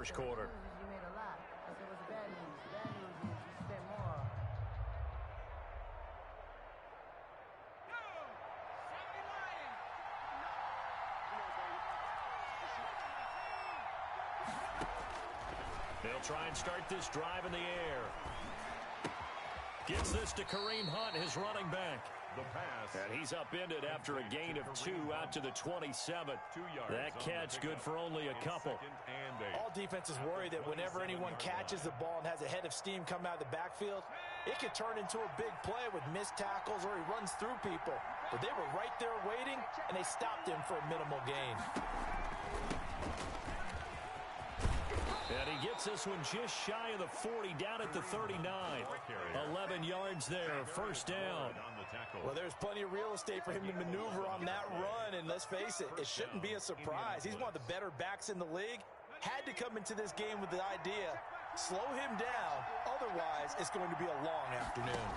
First quarter. You made a lot. I said, what's the bad news? The bad news is you spent more. They'll try and start this drive in the air. Gets this to Kareem Hunt, his running back. The pass. And he's upended after a gain of 2 out to the 27. That catch good for only a couple. All defenses worry that whenever anyone catches the ball and has a head of steam come out of the backfield, it could turn into a big play with missed tackles or he runs through people. But they were right there waiting, and they stopped him for a minimal gain. And he gets this one just shy of the 40, down at the 39. 11 yards there, first down. Well, there's plenty of real estate for him to maneuver on that run, and let's face it, it shouldn't be a surprise. He's one of the better backs in the league. Had to come into this game with the idea, slow him down, otherwise it's going to be a long afternoon.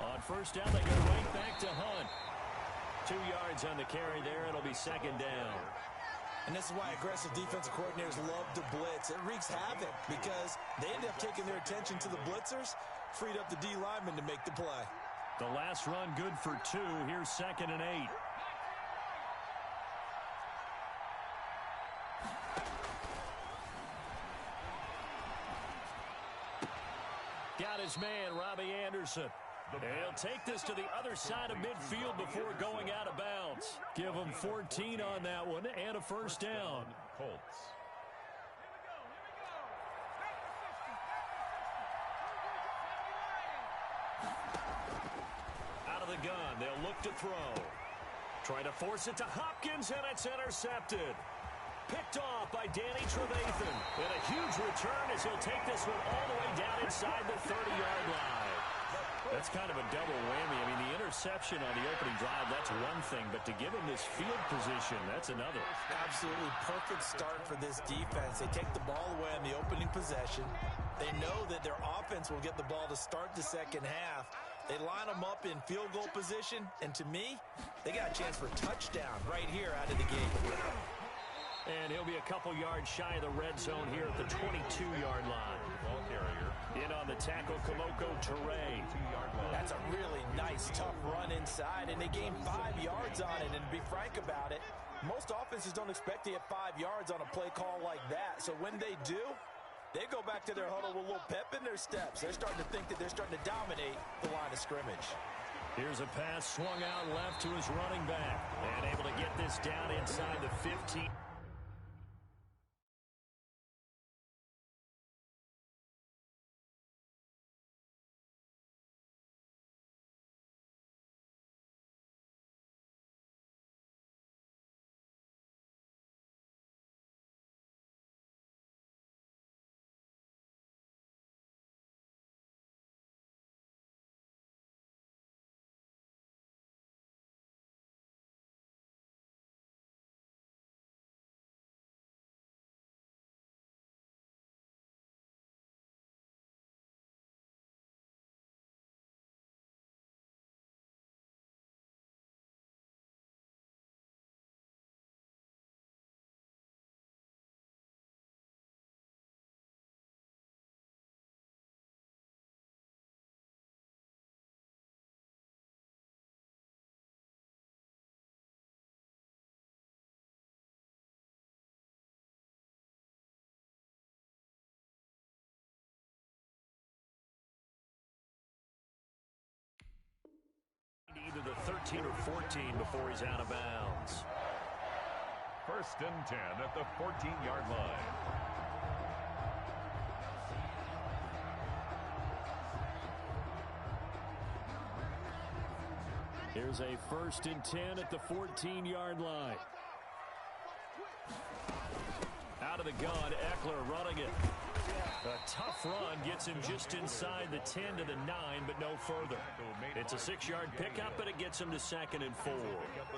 On first down, they go right back to Hunt. 2 yards on the carry there, it'll be second down. And this is why aggressive defensive coordinators love to blitz. It wreaks havoc because they end up taking their attention to the blitzers, freed up the D lineman to make the play. The last run good for 2. Here's 2nd and 8. Got his man, Robbie Anderson. He'll take this to the other side of midfield before going out of bounds. Give him 14 on that one and a first down. Colts. Out of the gun, they'll look to throw. Try to force it to Hopkins, and it's intercepted. Picked off by Danny Trevathan. And a huge return as he'll take this one all the way down inside the 30-yard line. That's kind of a double whammy. I mean, the interception on the opening drive, that's one thing, but to give him this field position, that's another. Absolutely perfect start for this defense. They take the ball away on the opening possession. They know that their offense will get the ball to start the second half. They line them up in field goal position, and to me, they got a chance for a touchdown right here out of the gate. And he'll be a couple yards shy of the red zone here at the 22-yard line. Ball carrier. In on the tackle, Kamoko Toure. That's a really nice, tough run inside, and they gained 5 yards on it. And to be frank about it, most offenses don't expect to get 5 yards on a play call like that. So when they do, they go back to their huddle with a little pep in their steps. They're starting to think that they're starting to dominate the line of scrimmage. Here's a pass swung out left to his running back. And able to get this down inside the 15. Either the 13 or 14 before he's out of bounds. 1st and 10 at the 14-yard line. Here's a 1st and 10 at the 14-yard line. Out of the gun, Eckler running it. A tough run gets him just inside the 10 to the 9, but no further. It's a 6-yard pickup, but it gets him to 2nd and 4.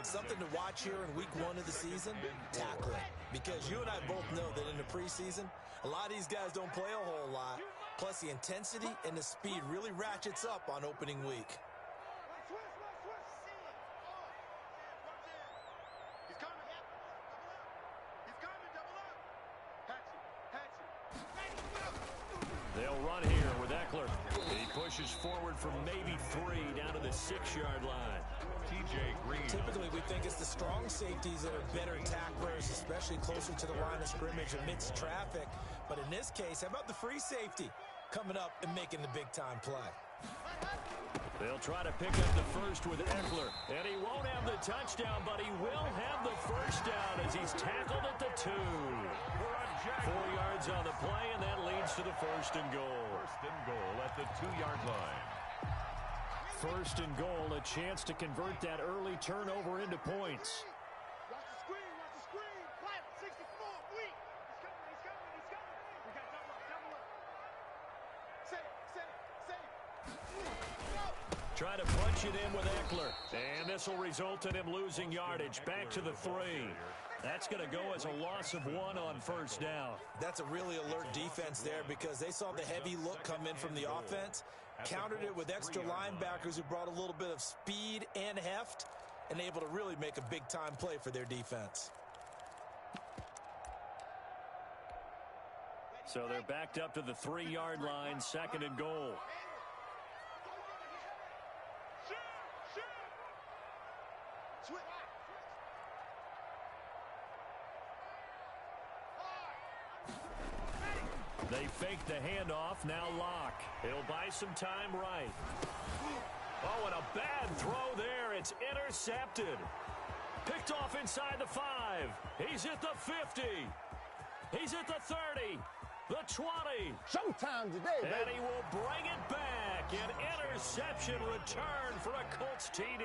Something to watch here in week 1 of the season, tackling. Because you and I both know that in the preseason, a lot of these guys don't play a whole lot. Plus, the intensity and the speed really ratchets up on opening week. They'll run here with Eckler. He pushes forward from maybe 3 down to the 6-yard line. TJ Green. Typically, we think it's the strong safeties that are better tacklers, especially closer to the line of scrimmage amidst traffic. But in this case, how about the free safety coming up and making the big-time play? They'll try to pick up the first with Eckler. And he won't have the touchdown, but he will have the first down as he's tackled at the 2. 4 yards on the play, and that leads to the 1st and goal. 1st and goal at the 2-yard line. 1st and goal, a chance to convert that early turnover into points. Watch the screen, watch the screen. Quiet, 64, weak. He's coming, he's coming, he's coming. We got double up. Safe. Try to punch it in with Eckler. And this will result in him losing yardage. Back to the 3. That's going to go as a loss of 1 on 1st down. That's a really alert defense there because they saw the heavy look come in from the offense, countered it with extra linebackers who brought a little bit of speed and heft, and able to really make a big-time play for their defense. So they're backed up to the 3-yard line, 2nd and goal. They fake the handoff, now Lock. He'll buy some time right. Oh, and a bad throw there. It's intercepted. Picked off inside the 5. He's at the 50. He's at the 30. The 20. Showtime today, baby. And he will bring it back. An interception return for a Colts TD.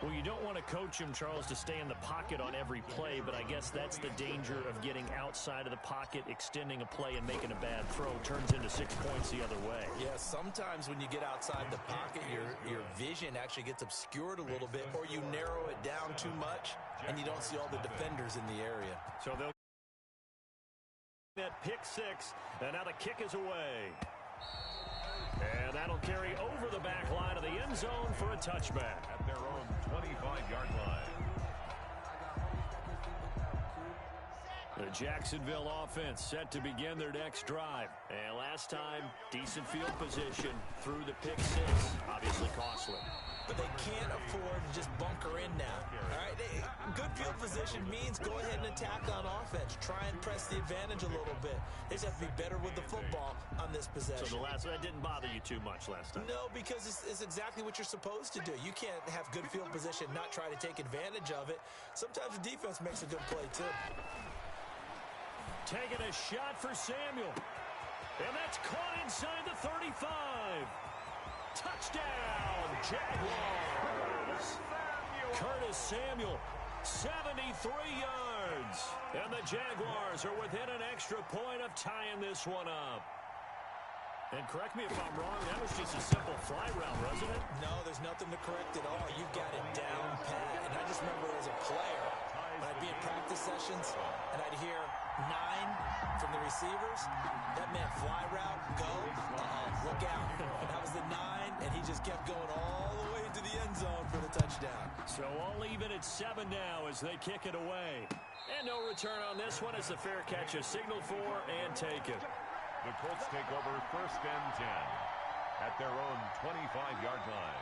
Well, you don't want to coach him, Charles, to stay in the pocket on every play, but I guess that's the danger of getting outside of the pocket, extending a play, and making a bad throw. Turns into 6 points the other way. Yeah, sometimes when you get outside the pocket, your vision actually gets obscured a little bit, or you narrow it down too much, and you don't see all the defenders in the area. So they'll that pick 6, and now the kick is away. And that'll carry over the back line of the end zone for a touchback. At their own 25-yard line. The Jacksonville offense set to begin their next drive. And last time, decent field position through the pick 6. Obviously costly. But they can't afford to just bunker in now. All right, good field position means go ahead and attack on offense. Try and press the advantage a little bit. They just have to be better with the football on this possession. So that didn't bother you too much last time? No, because it's exactly what you're supposed to do. You can't have good field position, not try to take advantage of it. Sometimes the defense makes a good play, too. Taking a shot for Samuel. And that's caught inside the 35. Touchdown, Jaguars. Curtis Samuel, 73 yards. And the Jaguars are within an extra point of tying this one up. And correct me if I'm wrong, that was just a simple fly route, wasn't it? No, there's nothing to correct at all. You've got it down pat. And I just remember as a player, when I'd be in practice sessions, and I'd hear 9 from the receivers, that meant fly route, go, look out. And that was the 9, and he just kept going all the way to the end zone for the touchdown. So all even at 7 now as they kick it away. And no return on this one as the fair catch is signaled for and taken. The Colts take over 1st and 10 at their own 25-yard line.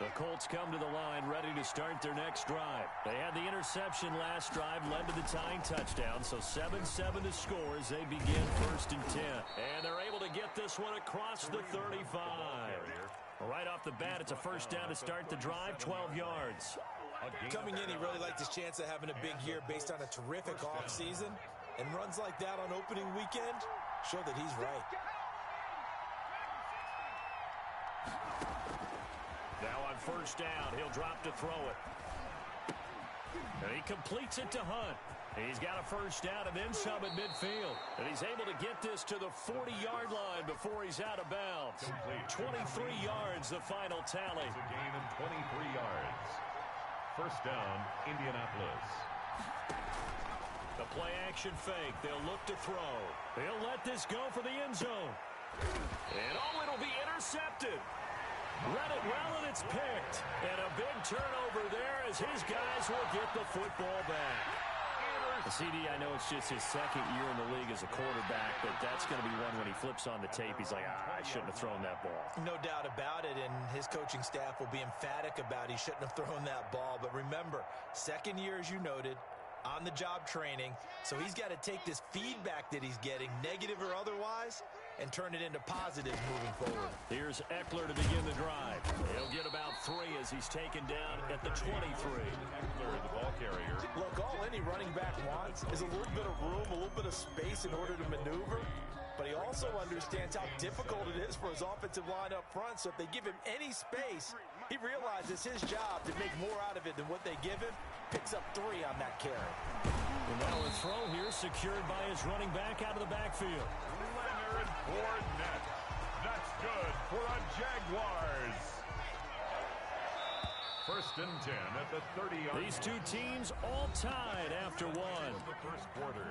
The Colts come to the line ready to start their next drive. They had the interception last drive, led to the tying touchdown, so 7-7 to score as they begin 1st and 10. And they're able to get this one across the 35. Right off the bat, it's a first down to start the drive, 12 yards. Coming in, he really liked his chance of having a big year based on a terrific offseason. And runs like that on opening weekend show that he's right. Now on first down, he'll drop to throw it. And he completes it to Hunt. He's got a first down and then some at midfield. And he's able to get this to the 40-yard line before he's out of bounds. 23 yards, the final tally. It's a gain of 23 yards. First down, Indianapolis. The play-action fake. They'll look to throw. They'll let this go for the end zone. And it'll be intercepted. Read it well, and it's picked. And a big turnover there as his guys will get the football back. CD, I know it's just his second year in the league as a quarterback, but that's going to be one when he flips on the tape. He's like, I shouldn't have thrown that ball. No doubt about it, and his coaching staff will be emphatic about he shouldn't have thrown that ball. But remember, second year, as you noted, on-the-job training, so he's got to take this feedback that he's getting, negative or otherwise, and turn it into positive moving forward. Here's Eckler to begin the drive. He'll get about 3 as he's taken down at the 23. Eckler, the ball carrier. Look, all any running back wants is a little bit of room, a little bit of space in order to maneuver. But he also understands how difficult it is for his offensive line up front. So if they give him any space, he realizes his job to make more out of it than what they give him. Picks up 3 on that carry. And now a throw here secured by his running back out of the backfield. Leonard Fournette. That's good for the Jaguars. First and 10 at the 30-yard. These two teams all tied after one. The first quarter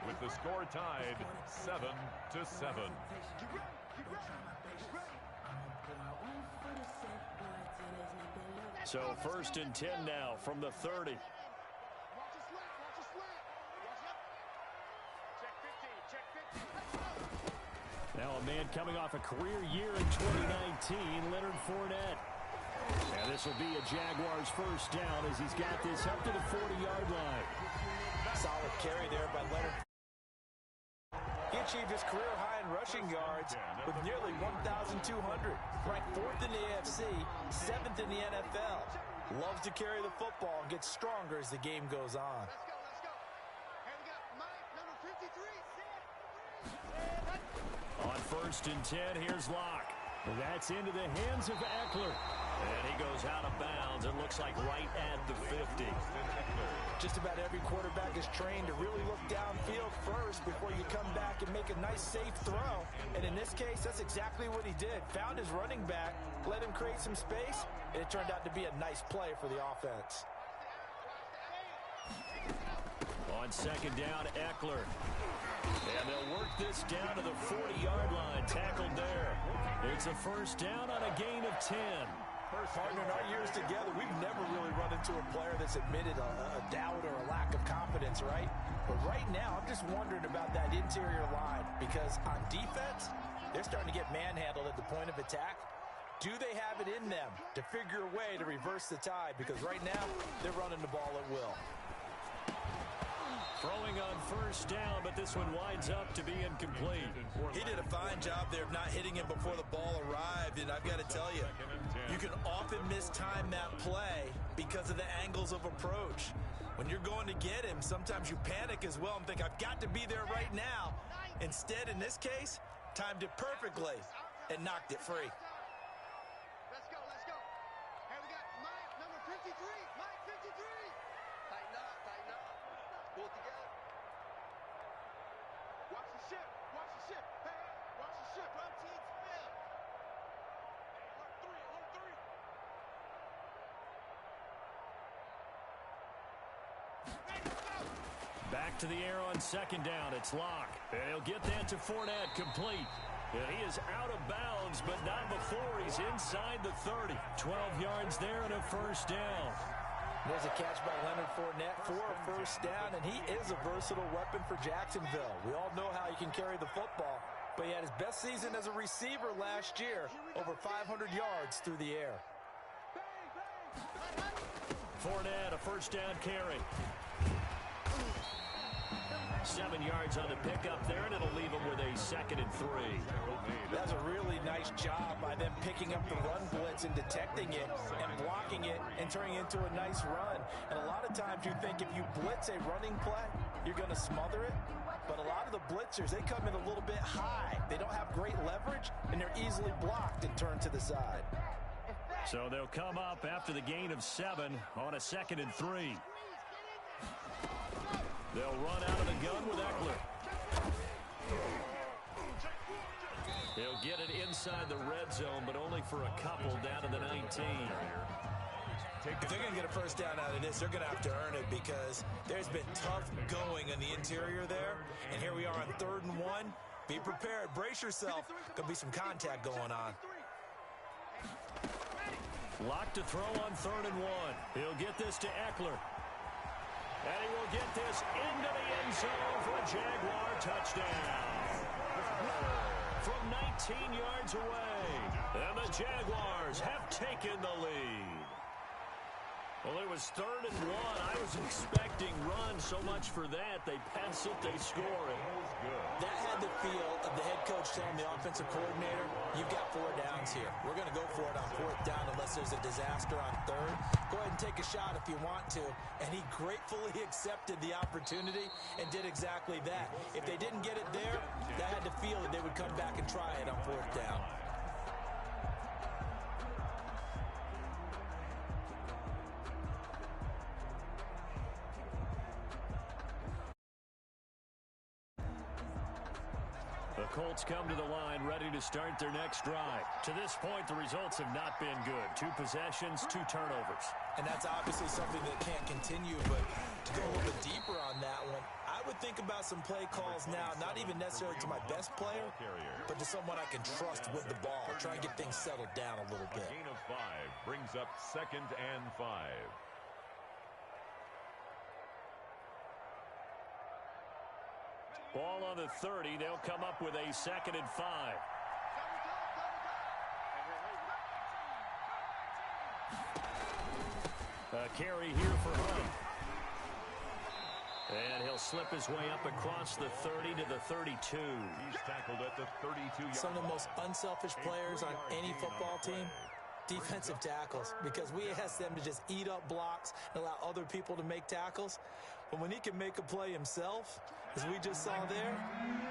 with the score tied 7-7. So first and 10 now from the 30. Now a man coming off a career year in 2019, Leonard Fournette. And this will be a Jaguars first down as he's got this up to the 40-yard line. Solid carry there by Leonard. He achieved his career high in rushing yards with nearly 1,200. Ranked 4th in the AFC, 7th in the NFL. Loves to carry the football and gets stronger as the game goes on. On first and 10, here's Locke. That's into the hands of Eckler. And he goes out of bounds. It looks like right at the 50. Just about every quarterback is trained to really look downfield first before you come back and make a nice, safe throw. And in this case, that's exactly what he did. Found his running back, let him create some space, and it turned out to be a nice play for the offense. On second down, Eckler. And they'll work this down to the 40-yard line. Tackled there. It's a first down on a gain of 10. Partner, in our years together, we've never really run into a player that's admitted a doubt or a lack of confidence, right? But right now, I'm just wondering about that interior line because on defense, they're starting to get manhandled at the point of attack. Do they have it in them to figure a way to reverse the tide? Because right now, they're running the ball at will. Throwing on first down, but this one winds up to be incomplete. He did a fine job there of not hitting him before the ball arrived, and I've got to tell you, you can often mistime that play because of the angles of approach. When you're going to get him, sometimes you panic as well and think, I've got to be there right now. Instead, in this case, timed it perfectly and knocked it free. Let's go. Hey, we got Mike, number 53. Mike, 53. Tighten up. Pull it together. Watch the ship. Hey, watch the ship. Drum team spill. Alert 3. Back to the air on second down. It's Locke. And he'll get that to Fournette, complete. And he is out of bounds, but not before he's inside the 30. 12 yards there and a first down. There's a catch by Leonard Fournette for a first down, and he is a versatile weapon for Jacksonville. We all know how he can carry the football, but he had his best season as a receiver last year, over 500 yards through the air. Fournette, a first down carry. 7 yards on the pickup there, and it'll leave him with a 2nd and 3. That's a really nice job by them picking up the run blitz and detecting it and blocking it and turning it into a nice run. And a lot of times you think if you blitz a running play, you're going to smother it. But a lot of the blitzers, they come in a little bit high. They don't have great leverage, and they're easily blocked and turned to the side. So they'll come up after the gain of 7 on a 2nd and 3. They'll run out of the gun with Eckler. He'll get it inside the red zone, but only for a couple down to the 19. If they're going to get a first down out of this, they're going to have to earn it because there's been tough going on the interior there. And here we are on 3rd and 1. Be prepared. Brace yourself. Going to be some contact going on. Locked to throw on 3rd and 1. He'll get this to Eckler. And he will get this into the end zone for a Jaguar touchdown. From 19 yards away. And the Jaguars have taken the lead. Well, it was 3rd and 1. I was expecting run so much for that. They pass it, they score it. That had the feel of the head coach telling the offensive coordinator, you've got 4 downs here. We're going to go for it on 4th down unless there's a disaster on 3rd. Go ahead and take a shot if you want to. And he gratefully accepted the opportunity and did exactly that. If they didn't get it there, that had the feel that they would come back and try it on 4th down. The Colts come to the line ready to start their next drive. To this point, the results have not been good. 2 possessions, 2 turnovers. And that's obviously something that can't continue, but to go a little bit deeper on that one, I would think about some play calls now, not even necessarily to my best player, but to someone I can trust with the ball. Try and get things settled down a little bit. A gain of 5 brings up 2nd and 5. Ball on the 30. They'll come up with a 2nd and 5. A carry here for Hunt. And he'll slip his way up across the 30 to the 32. He's tackled at the 32-yard. Some of the most unselfish players on any football team, defensive tackles, because we ask them to just eat up blocks and allow other people to make tackles. But when he can make a play himself, as we just saw there,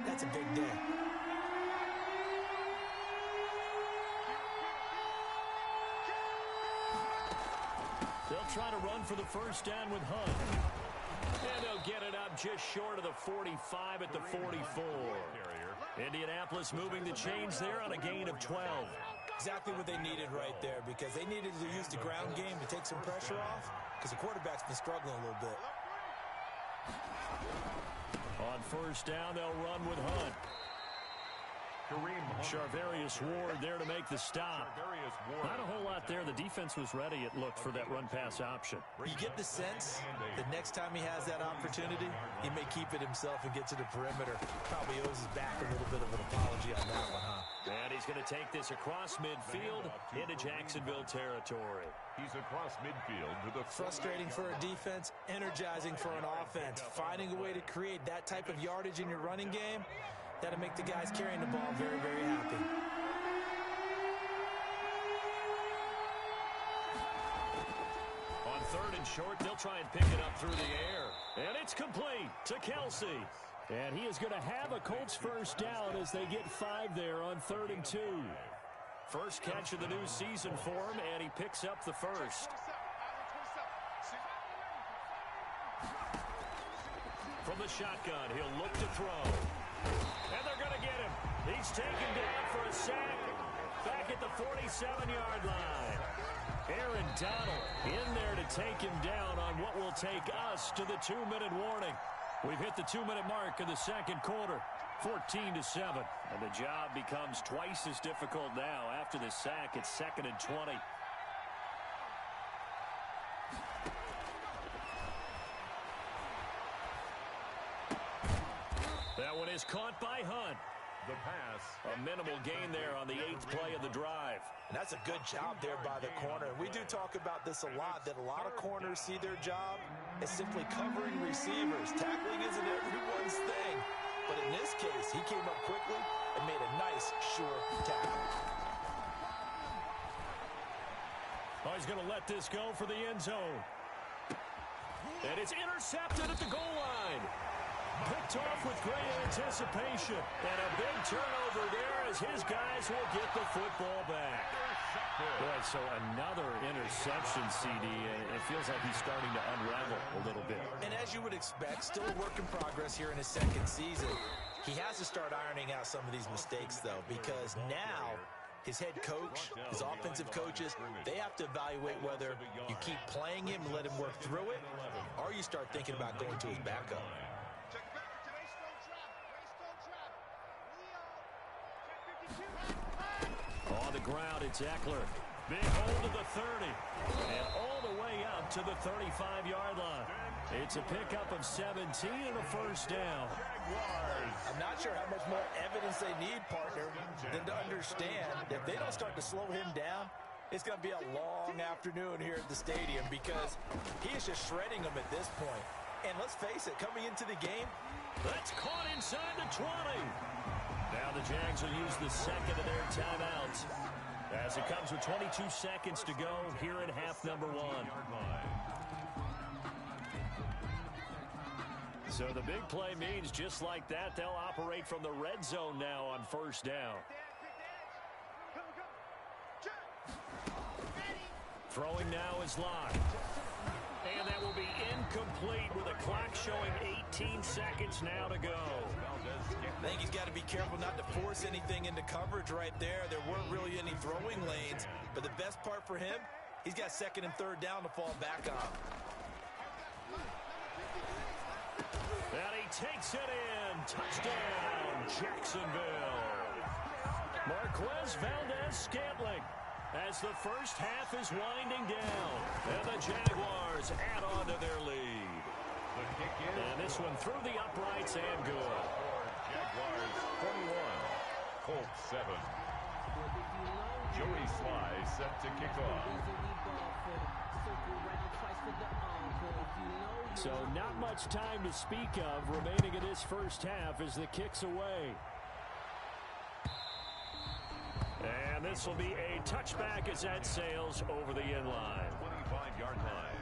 that's a big day. They'll try to run for the 1st down with Hunt. And they'll get it up just short of the 45 at the 44. Indianapolis moving the chains there on a gain of 12. Exactly what they needed right there, because they needed to use the ground game to take some pressure off, because the quarterback's been struggling a little bit. On 1st down, they'll run with Hunt. Charvarius Ward there to make the stop. Not a whole lot there. The defense was ready, it looked, for that run-pass option. You get the sense that next time he has that opportunity, he may keep it himself and get to the perimeter. Probably owes his back a little bit of an apology on that one, huh? And he's going to take this across midfield into Jacksonville territory. He's across midfield to the... Frustrating for a defense, energizing for an offense. Finding a way to create that type of yardage in your running game, that'll make the guys carrying the ball very, very happy. On 3rd and short, they'll try and pick it up through the air. And it's complete to Kelsey. And he is going to have a Colts 1st down as they get 5 there on 3rd and 2. First catch of the new season for him, and he picks up the 1st. From the shotgun, he'll look to throw. And they're going to get him. He's taken down for a sack back at the 47-yard line. Aaron Donald in there to take him down on what will take us to the 2-minute warning. We've hit the 2-minute mark in the 2nd quarter, 14-7. And the job becomes twice as difficult now. After the sack, it's 2nd and 20. That one is caught by Hunt. The pass. A minimal gain there on the 8th play of the drive. And that's a good job there by the corner. And we do talk about this a lot, that a lot of corners see their job as simply covering receivers. Tackling isn't everyone's thing. But in this case, he came up quickly and made a nice, sure tackle. Oh, he's going to let this go for the end zone. And it's intercepted at the goal line. Picked off with great anticipation. And a big turnover there as his guys will get the football back. Boy, so another interception, CD. It feels like he's starting to unravel a little bit. And as you would expect, still a work in progress here in his 2nd season. He has to start ironing out some of these mistakes, though, because now his head coach, his offensive coaches, they have to evaluate whether you keep playing him and let him work through it, or you start thinking about going to his backup. On the ground, it's Eckler. Big hold to the 30. And all the way up to the 35-yard line. It's a pickup of 17 and a first down. I'm not sure how much more evidence they need, partner, than to understand that if they don't start to slow him down, it's going to be a long afternoon here at the stadium because he is just shredding them at this point. And let's face it, coming into the game, that's caught inside the 20. Now the Jags will use the second of their timeouts as it comes with 22 seconds to go here in half number 1. So the big play means just like that, they'll operate from the red zone now on first down. Throwing now is Locke. And that will be incomplete with a clock showing 18 seconds now to go. I think he's got to be careful not to force anything into coverage right there. There weren't really any throwing lanes. But the best part for him, he's got second and third down to fall back on. And he takes it in. Touchdown, Jacksonville. Marquez Valdez-Scantling as the first half is winding down. And the Jaguars add on to their lead. And this one through the uprights and good. Jaguars 41, Colts 7. Joey Sly set to kick off. So not much time to speak of remaining in this first half as the kick's away. And this will be a touchback as that sails over the end line. 25-yard line.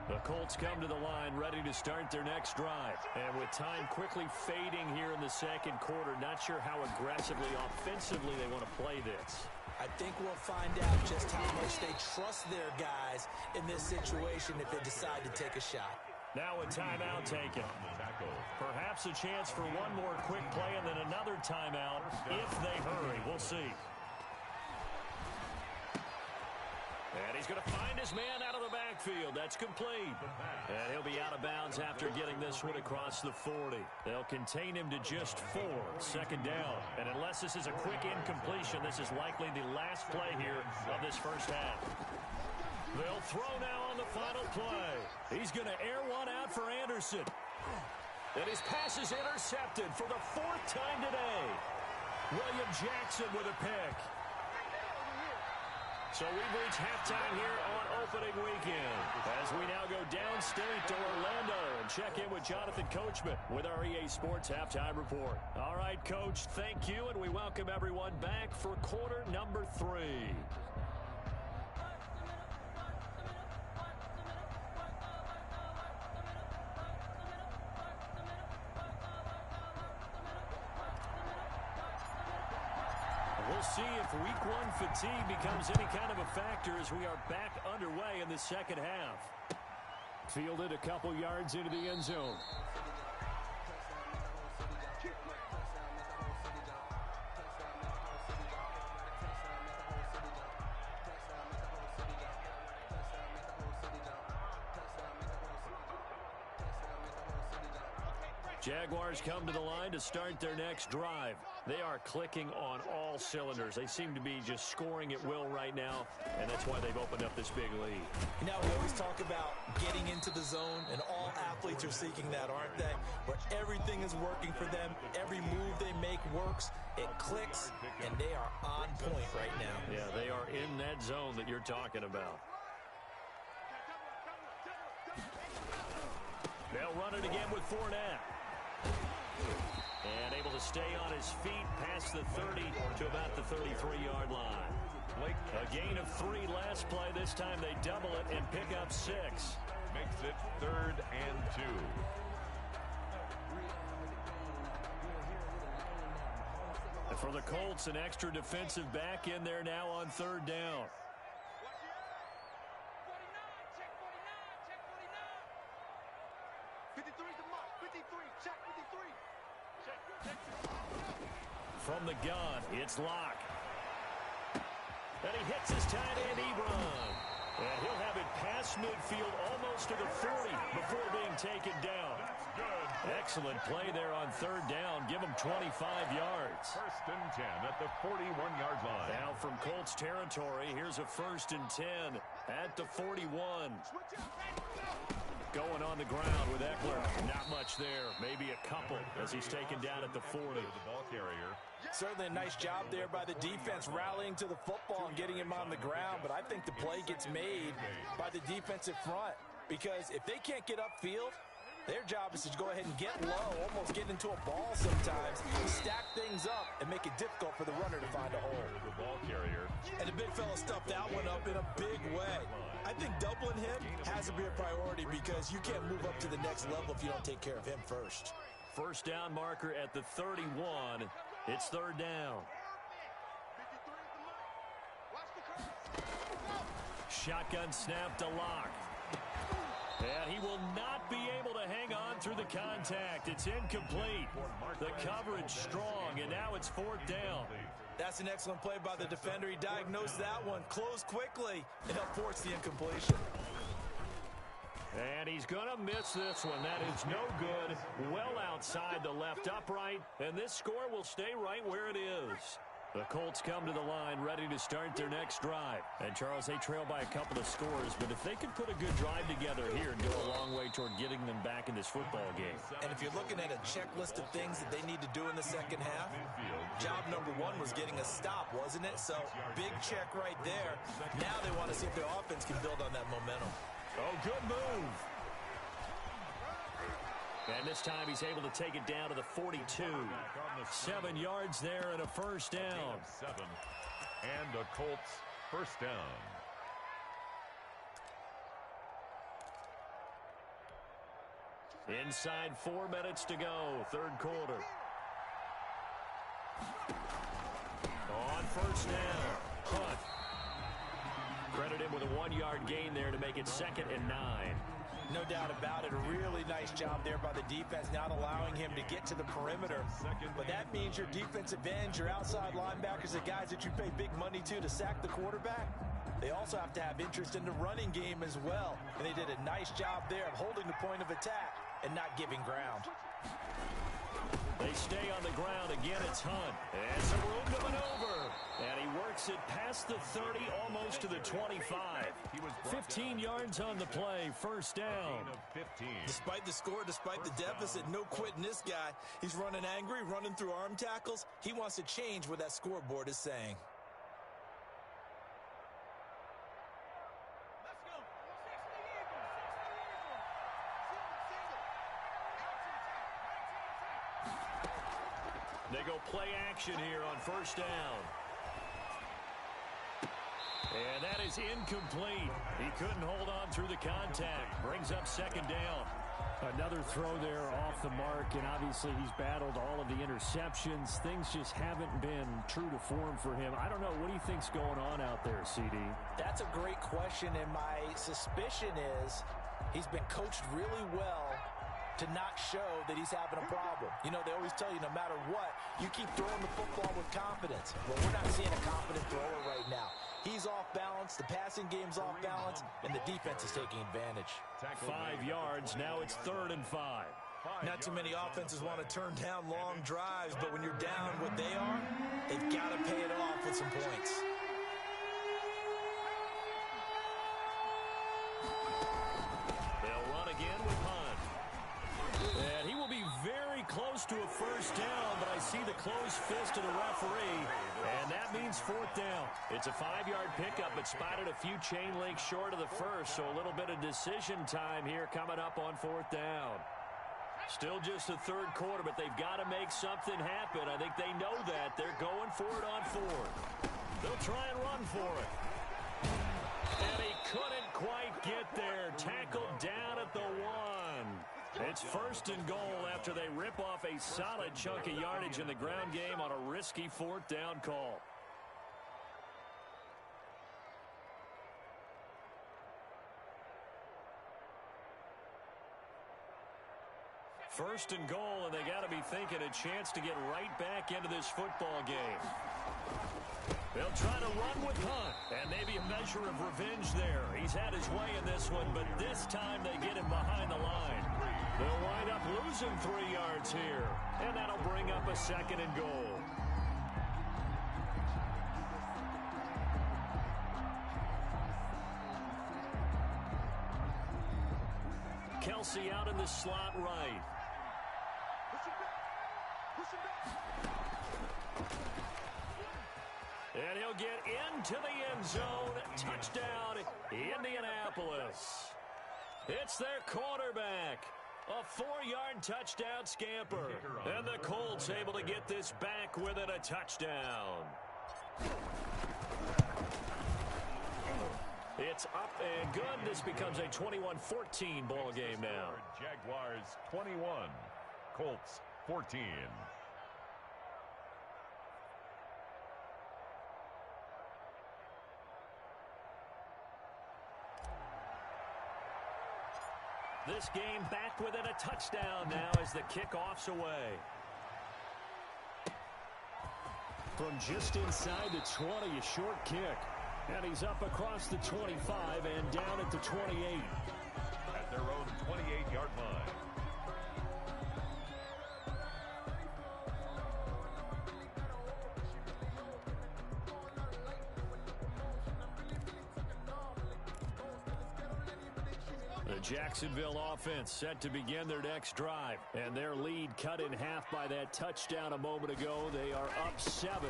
The Colts come to the line ready to start their next drive. And with time quickly fading here in the second quarter, not sure how aggressively, offensively they want to play this. I think we'll find out just how much they trust their guys in this situation if they decide to take a shot. Now a timeout taken. Perhaps a chance for one more quick play and then another timeout if they hurry. We'll see. And he's going to find his man out of the backfield. That's complete. And he'll be out of bounds after getting this one across the 40. They'll contain him to just 4. Second down. And unless this is a quick incompletion, this is likely the last play here of this first half. They'll throw now on the final play. He's going to air one out for Anderson. And his pass is intercepted for the 4th time today. William Jackson with a pick. So we've reached halftime here on opening weekend as we now go downstate to Orlando and check in with Jonathan Coachman with our EA Sports Halftime Report. All right, Coach, thank you, and we welcome everyone back for quarter number 3. We'll see if week 1 fatigue becomes any kind of a factor as we are back underway in the second half. Fielded a couple yards into the end zone. Jaguars come to the line to start their next drive. They are clicking on all cylinders. They seem to be just scoring at will right now, and that's why they've opened up this big lead. You know, we always talk about getting into the zone, and all athletes are seeking that, aren't they? Where everything is working for them. Every move they make works. It clicks, and they are on point right now. Yeah, they are in that zone that you're talking about. They'll run it again with Fournette. And able to stay on his feet past the 30 to about the 33-yard line. A gain of 3 last play. This time they double it and pick up 6. Makes it 3rd and 2. And for the Colts, an extra defensive back in there now on 3rd down. From the gun, it's Locke. And he hits his tight end, Ebron. And he'll have it past midfield almost to the 40 before being taken down. Excellent play there on third down. Give him 25 yards. First and 10 at the 41-yard line. Now from Colts territory, here's a 1st and 10 at the 41. Going on the ground with Eckler. Not much there. Maybe a couple as he's taken down at the 40. The ball carrier. Certainly a nice job there by the defense rallying to the football and getting him on the ground. But I think the play gets made by the defensive front. Because if they can't get upfield, their job is to go ahead and get low, almost get into a ball sometimes, stack things up, and make it difficult for the runner to find a hole. The ball carrier. And the big fella stuffed that one up in a big way. I think doubling him has to be a priority because you can't move up to the next level if you don't take care of him first. First down marker at the 31. It's third down. Shotgun snap to Lock. And he will not be able to hang on through the contact. It's incomplete. The coverage strong, and now it's 4th down. That's an excellent play by the defender. He diagnosed that one, closed quickly, and helped force the incompletion. And he's going to miss this one. That is no good. Well outside the left upright, and this score will stay right where it is. The Colts come to the line ready to start their next drive. And, Charles, they trail by a couple of scores, but if they can put a good drive together here and go a long way toward getting them back in this football game. And if you're looking at a checklist of things that they need to do in the second half, job number 1 was getting a stop, wasn't it? So, big check right there. Now they want to see if their offense can build on that momentum. Oh, good move. And this time he's able to take it down to the 42. 7 yards there and a first down. 7. And a Colts first down. Inside 4 minutes to go, third quarter. On first down, Hunt. Credit him with a 1-yard gain there to make it 2nd and 9. No doubt about it. A really nice job there by the defense, not allowing him to get to the perimeter. But that means your defensive ends, your outside linebackers, the guys that you pay big money to sack the quarterback, they also have to have interest in the running game as well. And they did a nice job there of holding the point of attack and not giving ground. They stay on the ground. Again, it's Hunt. And some room to maneuver. And he works it past the 30, almost to the 25. 15 yards on the play, first down. Despite the score, despite the deficit, no quitting this guy. He's running angry, running through arm tackles. He wants to change what that scoreboard is saying. They go play action here on first down. And that is incomplete. He couldn't hold on through the contact. Brings up second down. Another throw there off the mark, and obviously he's battled all of the interceptions. Things just haven't been true to form for him. I don't know. What do you think's going on out there, CD? That's a great question, and my suspicion is he's been coached really well to not show that he's having a problem. You know, they always tell you no matter what, you keep throwing the football with confidence. Well, we're not seeing a confident thrower right now. He's off balance, the passing game's off balance, and the defense is taking advantage. 5 yards, now it's 3rd and 5. Not too many offenses want to turn down long drives, but when you're down what they are, they've got to pay it off with some points. They'll run again with Hunt. And he will be very close to a first down, but I see the closed fist of the referee, and that means 4th down. It's a 5-yard pickup, but spotted a few chain links short of the first, so a little bit of decision time here coming up on 4th down. Still just the third quarter, but they've got to make something happen. I think they know that. They're going for it on 4th. They'll try and run for it. And he couldn't quite get there. Tackled down at the 1. It's 1st and goal after they rip off a solid chunk of yardage in the ground game on a risky 4th down call. First and goal, and they got to be thinking a chance to get right back into this football game. They'll try to run with Hunt, and maybe a measure of revenge there. He's had his way in this one, but this time they get him behind the line. They'll wind up losing 3 yards here, and that'll bring up a 2nd and goal. Kelsey out in the slot right. And he'll get into the end zone. Touchdown, Indianapolis. It's their quarterback. A 4-yard touchdown scamper. And the Colts able to get this back within a touchdown. It's up and good. This becomes a 21-14 ball game now. Jaguars 21, Colts 14. This game back within a touchdown now as the kickoff's away. From just inside the 20, a short kick. And he's up across the 25 and down at the 28. At their own 28-yard line. The Jacksonville offense set to begin their next drive. And their lead cut in half by that touchdown a moment ago. They are up 7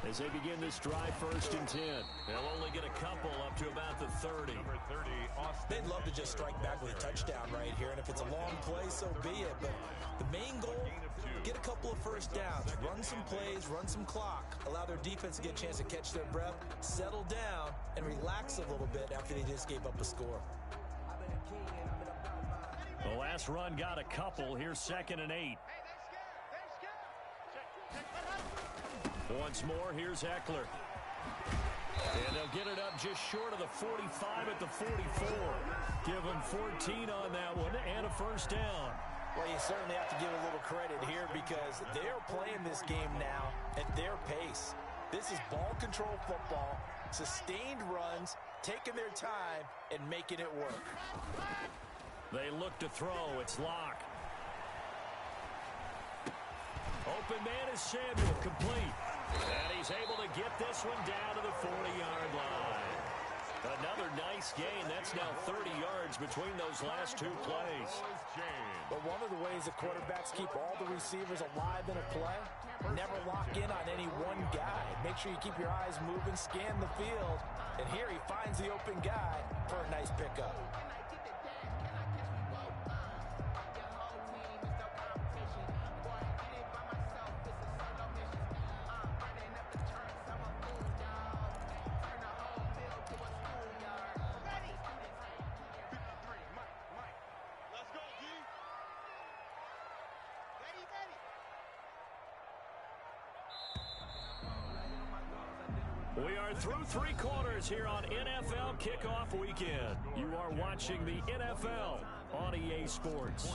as they begin this drive, 1st and 10. They'll only get a couple up to about the 30. Number 30, Austin. They'd love to just strike back with a touchdown right here, and if it's a long play, so be it. But the main goal, get a couple of first downs, run some plays, run some clock, allow their defense to get a chance to catch their breath, settle down, and relax a little bit after they just gave up a score. The last run got a couple. Here's 2nd and 8. Once more, here's Eckler. And they'll get it up just short of the 45 at the 44. Give them 14 on that one and a first down. Well, you certainly have to give a little credit here because they're playing this game now at their pace. This is ball control football, sustained runs, taking their time, and making it work. They look to throw. It's Locke. Open man is Samuel, complete. And he's able to get this one down to the 40-yard line. Another nice gain. That's now 30 yards between those last 2 plays. But one of the ways that quarterbacks keep all the receivers alive in a play, never lock in on any one guy. Make sure you keep your eyes moving, scan the field. And here he finds the open guy for a nice pickup. We are through 3 quarters here on NFL Kickoff Weekend. You are watching the NFL on EA Sports.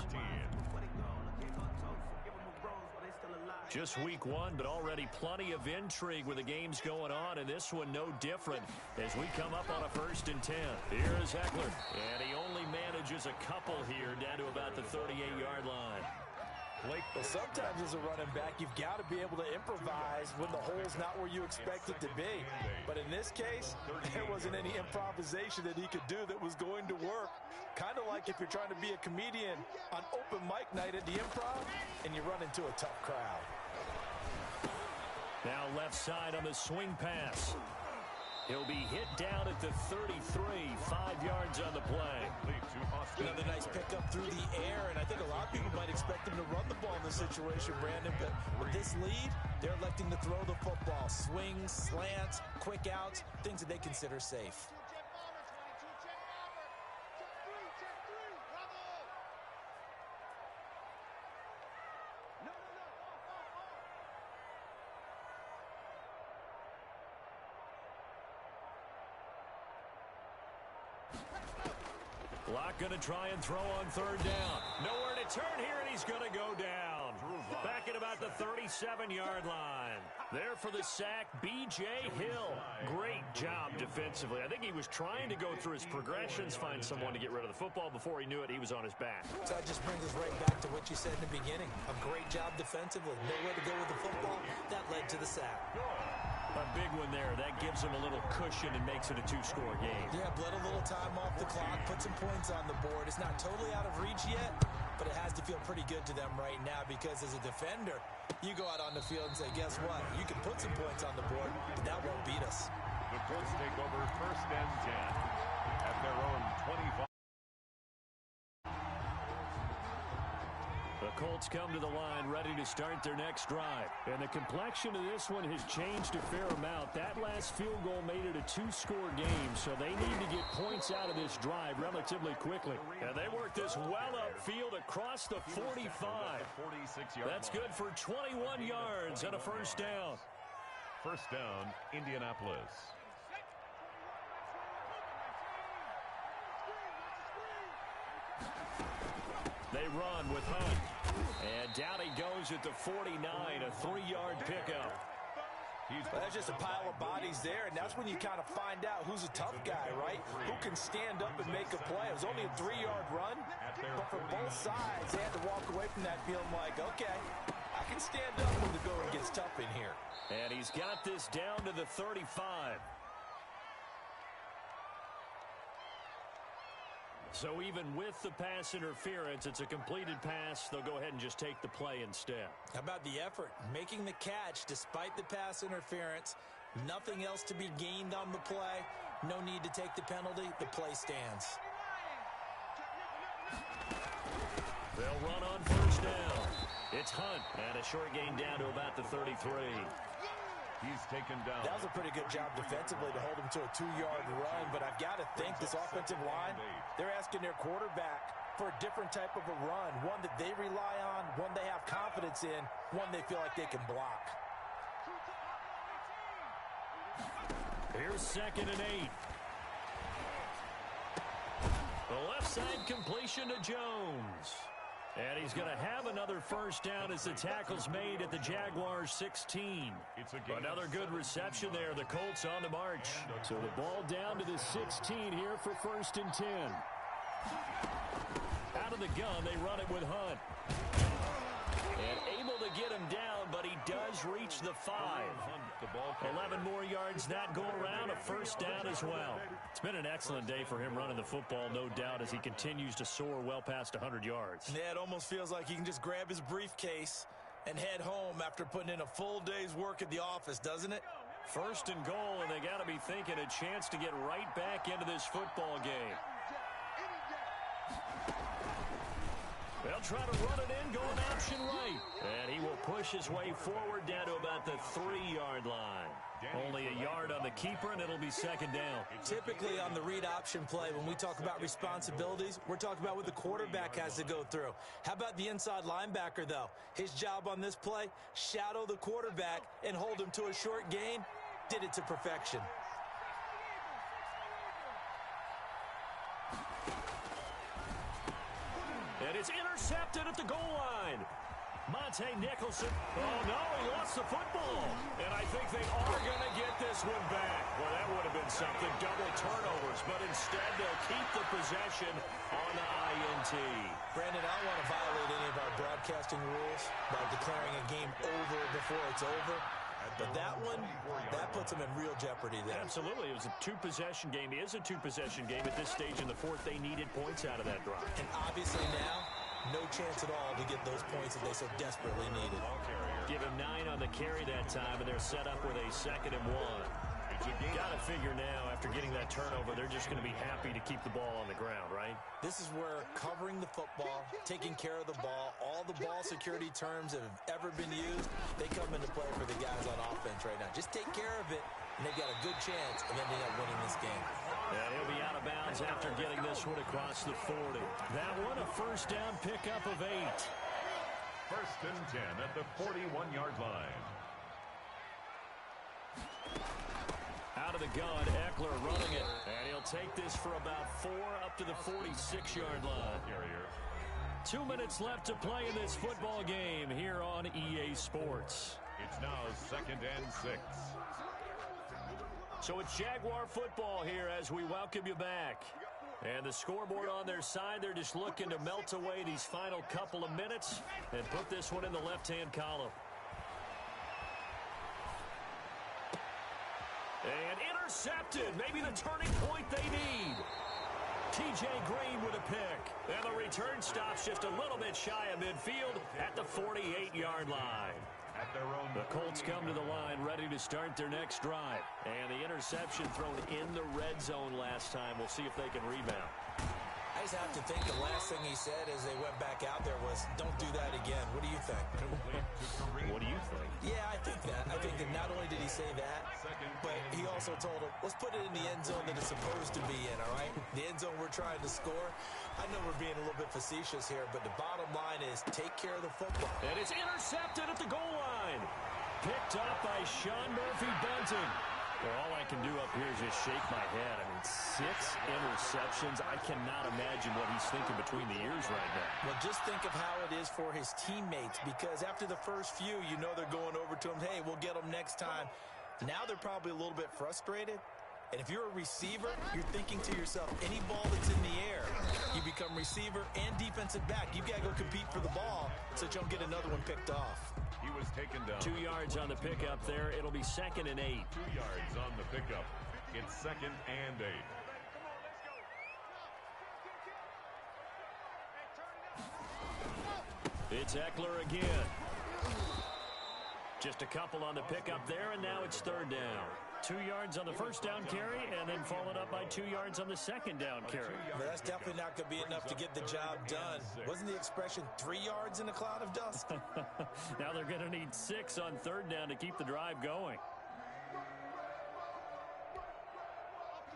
Just week 1, but already plenty of intrigue with the games going on, and this one no different as we come up on a 1st and 10. Here is Eckler, and he only manages a couple here down to about the 38-yard line. Well, sometimes as a running back, you've got to be able to improvise when the hole's not where you expect it to be. But in this case, there wasn't any improvisation that he could do that was going to work. Kind of like if you're trying to be a comedian on open mic night at the Improv and you run into a tough crowd. Now left side on the swing pass. He'll be hit down at the 33, 5 yards on the play. Another nice pickup through the air, and I think a lot of people might expect him to run the ball in this situation, Brandon, but with this lead, they're electing to throw the football. Swings, slants, quick outs, things that they consider safe. Locke going to try and throw on third down. Nowhere to turn here, and he's going to go down. Back at about the 37-yard line. There for the sack, B.J. Hill. Great job defensively. I think he was trying to go through his progressions, find someone to get rid of the football. Before he knew it, he was on his back. So that just brings us right back to what you said in the beginning. A great job defensively. Nowhere to go with the football. That led to the sack. A big one there. That gives him a little cushion and makes it a two-score game. Yeah, bled a little time off the clock, put some points on the board. It's not totally out of reach yet, but it has to feel pretty good to them right now because as a defender, you go out on the field and say, guess what? You can put some points on the board, but that won't beat us. The Colts take over 1st and 10 at their own 25. The Colts come to the line ready to start their next drive. And the complexion of this one has changed a fair amount. That last field goal made it a two-score game, so they need to get points out of this drive relatively quickly. And they work this well upfield across the 45. That's good for 21 yards and a first down. First down, Indianapolis. They run with Hunt. And down he goes at the 49, a 3-yard pickup. Well, there's just a pile of bodies there, and that's when you kind of find out who's a tough guy, right? Who can stand up and make a play. It was only a 3-yard run, but for both sides, they had to walk away from that feeling like, okay, I can stand up when the going gets tough in here. And he's got this down to the 35. So even with the pass interference, it's a completed pass. They'll go ahead and just take the play instead. How about the effort? Making the catch despite the pass interference. Nothing else to be gained on the play. No need to take the penalty. The play stands. They'll run on first down. It's Hunt. And a short gain down to about the 33. He's taken down. That was a pretty good job defensively to hold him to a 2-yard run, but I've got to think this offensive line, they're asking their quarterback for a different type of a run, one that they rely on, one they have confidence in, one they feel like they can block. Here's 2nd and 8. The left side completion to Jones. And he's going to have another first down as the tackle's made at the Jaguars' 16. Another good reception there. The Colts on the march. So the ball down to the 16 here for 1st and 10. Out of the gun, they run it with Hunt. And able to get him down, but he does reach the 5. 11 more yards that go around, a first down as well. It's been an excellent day for him running the football, no doubt, as he continues to soar well past 100 yards. Yeah, it almost feels like he can just grab his briefcase and head home after putting in a full day's work at the office, doesn't it? 1st and goal, and they got to be thinking a chance to get right back into this football game. They'll try to run it in, going option right. And he will push his way forward down to about the 3-yard line. Only a yard on the keeper, and it'll be 2nd down. Typically on the read option play, when we talk about responsibilities, we're talking about what the quarterback has to go through. How about the inside linebacker, though? His job on this play, shadow the quarterback and hold him to a short gain. Did it to perfection. And it's intercepted at the goal line. Monte Nicholson. Oh, no, he lost the football. And I think they are going to get this one back. Well, that would have been something. Double turnovers. But instead, they'll keep the possession on the INT. Brandon, I don't want to violate any of our broadcasting rules by declaring a game over before it's over. But that one, that puts them in real jeopardy there. Absolutely. It was a two-possession game. It is a two-possession game at this stage in the fourth. They needed points out of that drive. And obviously now, no chance at all to get those points that they so desperately needed. Give him 9 on the carry that time, and they're set up with a 2nd and 1. Got to figure now, after getting that turnover, they're just going to be happy to keep the ball on the ground, right? This is where covering the football, taking care of the ball, all the ball security terms that have ever been used, they come into play for the guys on offense right now. Just take care of it, and they've got a good chance of ending up winning this game. And he'll be out of bounds after getting this one across the 40. That one, a first down pickup of 8. 1st and 10 at the 41-yard line. Out of the gun, Eckler running it. And he'll take this for about 4 up to the 46-yard line. 2 minutes left to play in this football game here on EA Sports. It's now 2nd and 6. So it's Jaguar football here as we welcome you back. And the scoreboard on their side, they're just looking to melt away these final couple of minutes and put this one in the left-hand column. And intercepted. Maybe the turning point they need. T.J. Green with a pick. And the return stops just a little bit shy of midfield at the 48-yard line. At their own, the Colts come to the line ready to start their next drive. And the interception thrown in the red zone last time. We'll see if they can rebound. I just have to think the last thing he said as they went back out there was, don't do that again. What do you think? What do you think? Yeah, I think that. I think that not only did he say that, but he also told him, let's put it in the end zone that it's supposed to be in, all right? The end zone we're trying to score. I know we're being a little bit facetious here, but the bottom line is take care of the football. And it's intercepted at the goal line. Picked up by Sean Murphy-Bunting. Well, all I can do up here is just shake my head. I mean, 6 interceptions. I cannot imagine what he's thinking between the ears right now. Well, just think of how it is for his teammates, because after the first few, you know they're going over to him, hey, we'll get them next time. Now they're probably a little bit frustrated. And if you're a receiver, you're thinking to yourself, any ball that's in the air, you become receiver and defensive back. You've got to go compete for the ball so that you don't get another one picked off. He was taken down. 2 yards on the pickup there. It'll be 2nd and 8. 2 yards on the pickup. It's 2nd and 8. It's Eckler again. Just a couple on the pickup there, and now it's 3rd down. 2 yards on the first down carry, and then followed up by 2 yards on the second down carry. But that's definitely not going to be enough to get the job done. Wasn't the expression 3 yards in a cloud of dust? Now they're going to need 6 on 3rd down to keep the drive going.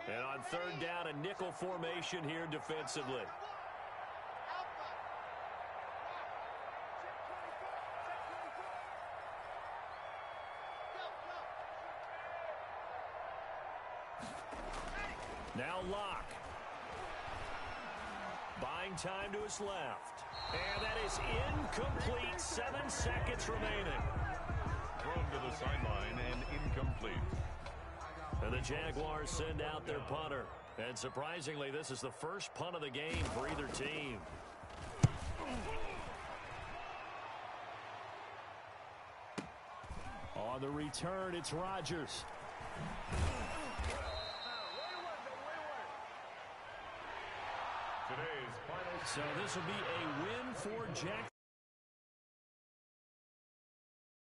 And on 3rd down, a nickel formation here defensively. Now Locke. Buying time to his left. And that is incomplete. 7 seconds remaining. Thrown to the sideline and incomplete. And the Jaguars send out their punter. And surprisingly, this is the first punt of the game for either team. On the return, it's Rodgers. So this will be a win for Jack.